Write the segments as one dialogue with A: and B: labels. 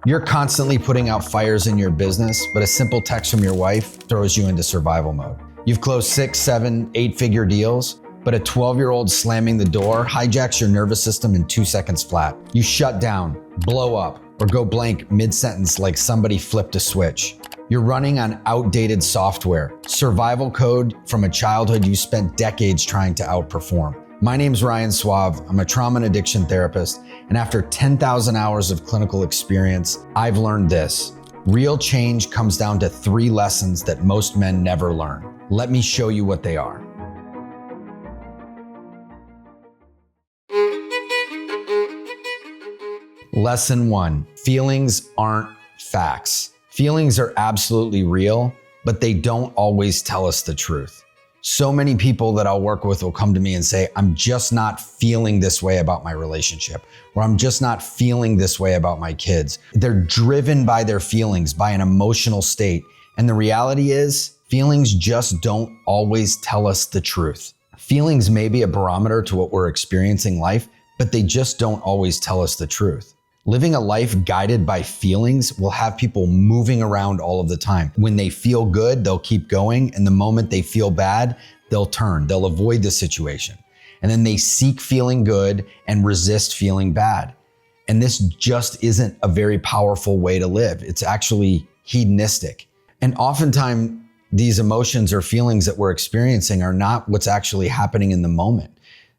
A: You're constantly putting out fires in your business, but a simple text from your wife throws you into survival mode. You've closed 6, 7, 8-figure deals, but a 12-year-old slamming the door hijacks your nervous system in 2 seconds flat. You shut down, blow up, or go blank mid-sentence like somebody flipped a switch. You're running on outdated software, survival code from a childhood you spent decades trying to outperform. My name's Ryan Suave. I'm a trauma and addiction therapist, and after 10,000 hours of clinical experience, I've learned this. Real change comes down to 3 lessons that most men never learn. Let me show you what they are. Lesson 1, feelings aren't facts. Feelings are absolutely real, but they don't always tell us the truth. So many people that I'll work with will come to me and say, I'm just not feeling this way about my relationship, or I'm just not feeling this way about my kids. They're driven by their feelings, by an emotional state. And the reality is, feelings just don't always tell us the truth. Feelings may be a barometer to what we're experiencing in life, but they just don't always tell us the truth. Living a life guided by feelings will have people moving around all of the time. When they feel good, they'll keep going. And the moment they feel bad, they'll turn, they'll avoid the situation. And then they seek feeling good and resist feeling bad. And this just isn't a very powerful way to live. It's actually hedonistic. And oftentimes these emotions or feelings that we're experiencing are not what's actually happening in the moment.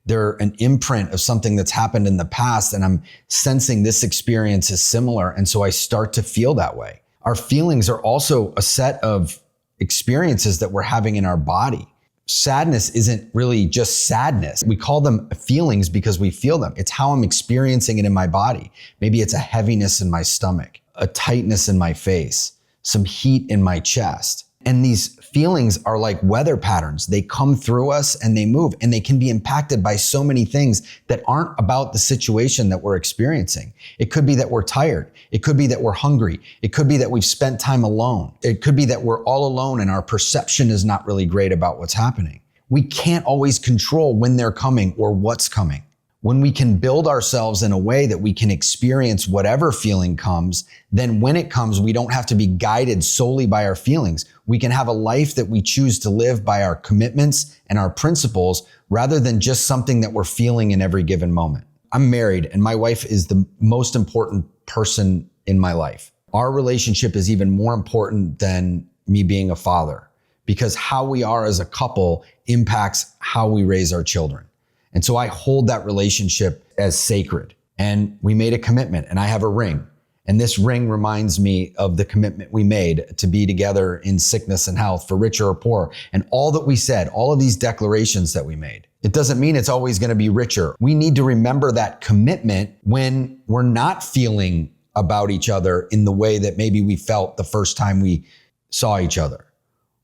A: They're an imprint of something that's happened in the past, and I'm sensing this experience is similar, and so I start to feel that way. Our feelings are also a set of experiences that we're having in our body. Sadness isn't really just sadness. We call them feelings because we feel them. It's how I'm experiencing it in my body. Maybe it's a heaviness in my stomach, a tightness in my face, some heat in my chest. And these feelings are like weather patterns. They come through us and they move, and they can be impacted by so many things that aren't about the situation that we're experiencing. It could be that we're tired. It could be that we're hungry. It could be that we've spent time alone. It could be that we're all alone and our perception is not really great about what's happening. We can't always control when they're coming or what's coming. When we can build ourselves in a way that we can experience whatever feeling comes, then when it comes, we don't have to be guided solely by our feelings. We can have a life that we choose to live by our commitments and our principles rather than just something that we're feeling in every given moment. I'm married, and my wife is the most important person in my life. Our relationship is even more important than me being a father, because how we are as a couple impacts how we raise our children. And so I hold that relationship as sacred. And we made a commitment, and I have a ring. And this ring reminds me of the commitment we made to be together in sickness and health, for richer or poor. And all that we said, all of these declarations that we made, it doesn't mean it's always going to be richer. We need to remember that commitment when we're not feeling about each other in the way that maybe we felt the first time we saw each other.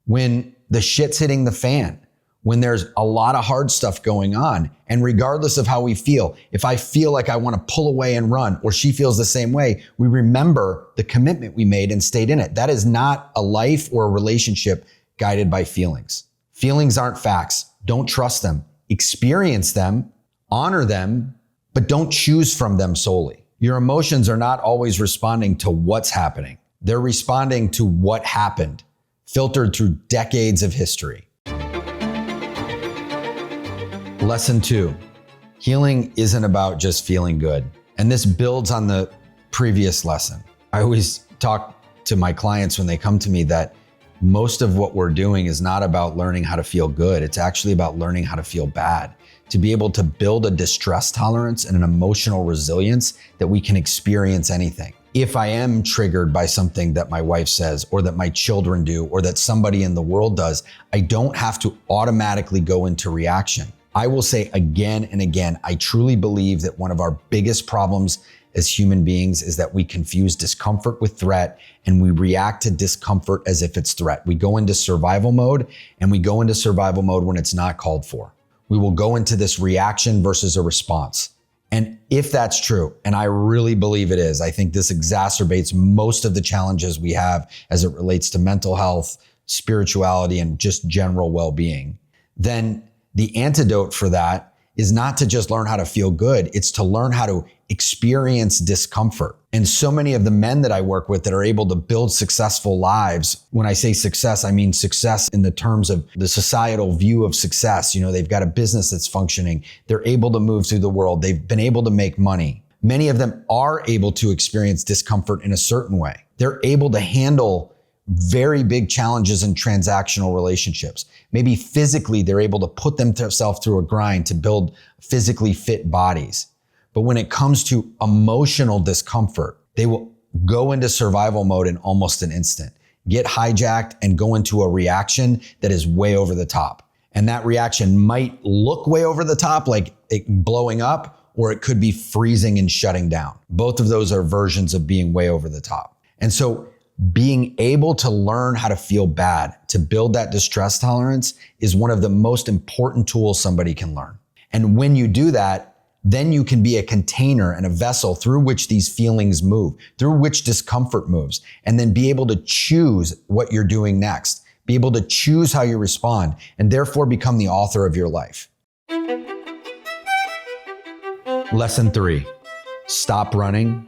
A: When the shit's hitting the fan, when there's a lot of hard stuff going on. And regardless of how we feel, if I feel like I want to pull away and run, or she feels the same way, we remember the commitment we made and stayed in it. That is not a life or a relationship guided by feelings. Feelings aren't facts. Don't trust them. Experience them, honor them, but don't choose from them solely. Your emotions are not always responding to what's happening. They're responding to what happened, filtered through decades of history. Lesson 2, healing isn't about just feeling good. And this builds on the previous lesson. I always talk to my clients when they come to me that most of what we're doing is not about learning how to feel good. It's actually about learning how to feel bad, to be able to build a distress tolerance and an emotional resilience that we can experience anything. If I am triggered by something that my wife says, or that my children do, or that somebody in the world does, I don't have to automatically go into reaction. I will say again and again, I truly believe that one of our biggest problems as human beings is that we confuse discomfort with threat, and we react to discomfort as if it's threat. We go into survival mode, and we go into survival mode when it's not called for. We will go into this reaction versus a response. And if that's true, and I really believe it is, I think this exacerbates most of the challenges we have as it relates to mental health, spirituality, and just general well-being, then the antidote for that is not to just learn how to feel good. It's to learn how to experience discomfort. And so many of the men that I work with that are able to build successful lives, when I say success, I mean success in the terms of the societal view of success. They've got a business that's functioning. They're able to move through the world. They've been able to make money. Many of them are able to experience discomfort in a certain way. They're able to handle very big challenges in transactional relationships. Maybe physically, they're able to put themselves through a grind to build physically fit bodies. But when it comes to emotional discomfort, they will go into survival mode in almost an instant, get hijacked and go into a reaction that is way over the top. And that reaction might look way over the top, like it blowing up, or it could be freezing and shutting down. Both of those are versions of being way over the top. And so being able to learn how to feel bad, to build that distress tolerance, is one of the most important tools somebody can learn. And when you do that, then you can be a container and a vessel through which these feelings move, through which discomfort moves, and then be able to choose what you're doing next, be able to choose how you respond, and therefore become the author of your life. Lesson 3, stop running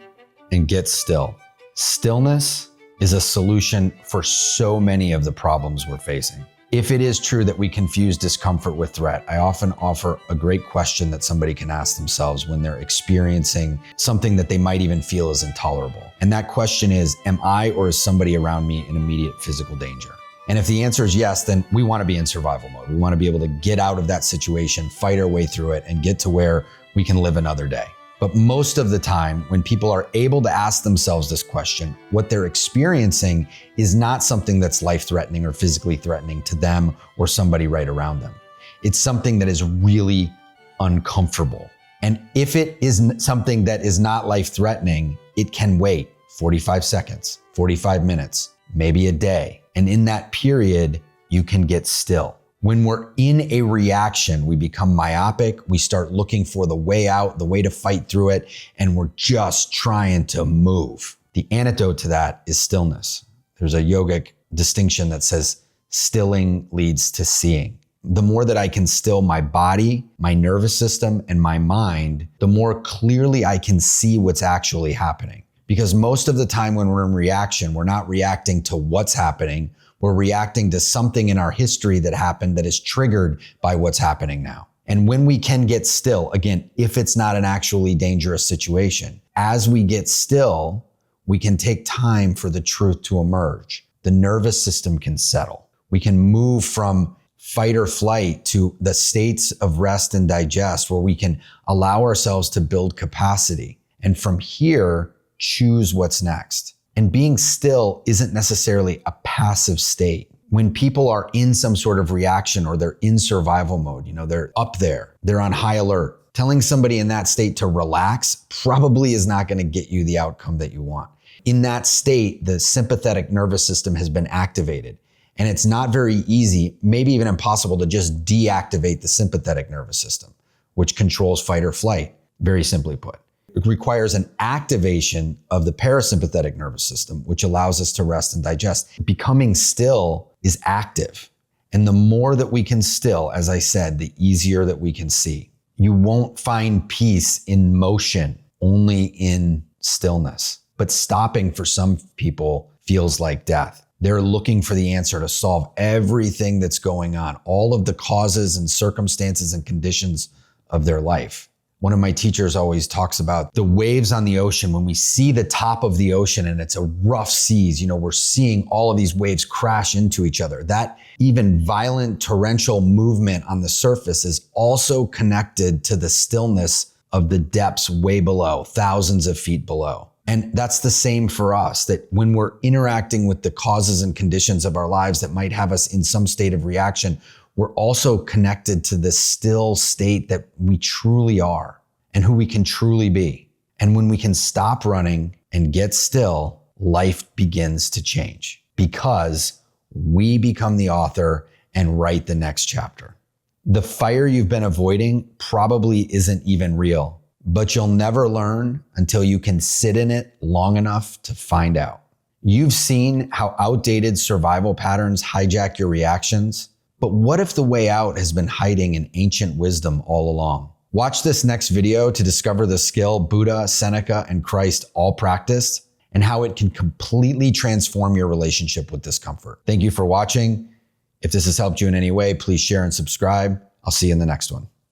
A: and get still. Stillness is a solution for so many of the problems we're facing. If it is true that we confuse discomfort with threat, I often offer a great question that somebody can ask themselves when they're experiencing something that they might even feel is intolerable. And that question is, am I or is somebody around me in immediate physical danger? And if the answer is yes, then we want to be in survival mode. We want to be able to get out of that situation, fight our way through it, and get to where we can live another day. But most of the time, when people are able to ask themselves this question, what they're experiencing is not something that's life-threatening or physically threatening to them or somebody right around them. It's something that is really uncomfortable. And if it is something that is not life-threatening, it can wait 45 seconds, 45 minutes, maybe a day. And in that period, you can get still. When we're in a reaction, we become myopic. We start looking for the way out, the way to fight through it, and we're just trying to move. The antidote to that is stillness. There's a yogic distinction that says stilling leads to seeing. The more that I can still my body, my nervous system, and my mind, the more clearly I can see what's actually happening. Because most of the time when we're in reaction, we're not reacting to what's happening. We're reacting to something in our history that happened that is triggered by what's happening now. And when we can get still, again, if it's not an actually dangerous situation, as we get still, we can take time for the truth to emerge. The nervous system can settle. We can move from fight or flight to the states of rest and digest, where we can allow ourselves to build capacity. And from here, choose what's next. And being still isn't necessarily a passive state. When people are in some sort of reaction or they're in survival mode, they're up there, they're on high alert. Telling somebody in that state to relax probably is not going to get you the outcome that you want. In that state, the sympathetic nervous system has been activated. And it's not very easy, maybe even impossible, to just deactivate the sympathetic nervous system, which controls fight or flight, very simply put. It requires an activation of the parasympathetic nervous system, which allows us to rest and digest. Becoming still is active. And the more that we can still, as I said, the easier that we can see. You won't find peace in motion, only in stillness. But stopping for some people feels like death. They're looking for the answer to solve everything that's going on, all of the causes and circumstances and conditions of their life. One of my teachers always talks about the waves on the ocean. When we see the top of the ocean and it's a rough seas, we're seeing all of these waves crash into each other. That even violent torrential movement on the surface is also connected to the stillness of the depths way below, thousands of feet below. And that's the same for us, that when we're interacting with the causes and conditions of our lives that might have us in some state of reaction, we're also connected to the still state that we truly are and who we can truly be. And when we can stop running and get still, life begins to change because we become the author and write the next chapter. The fire you've been avoiding probably isn't even real, but you'll never learn until you can sit in it long enough to find out. You've seen how outdated survival patterns hijack your reactions. But what if the way out has been hiding in ancient wisdom all along? Watch this next video to discover the skill Buddha, Seneca, and Christ all practiced and how it can completely transform your relationship with discomfort. Thank you for watching. If this has helped you in any way, please share and subscribe. I'll see you in the next one.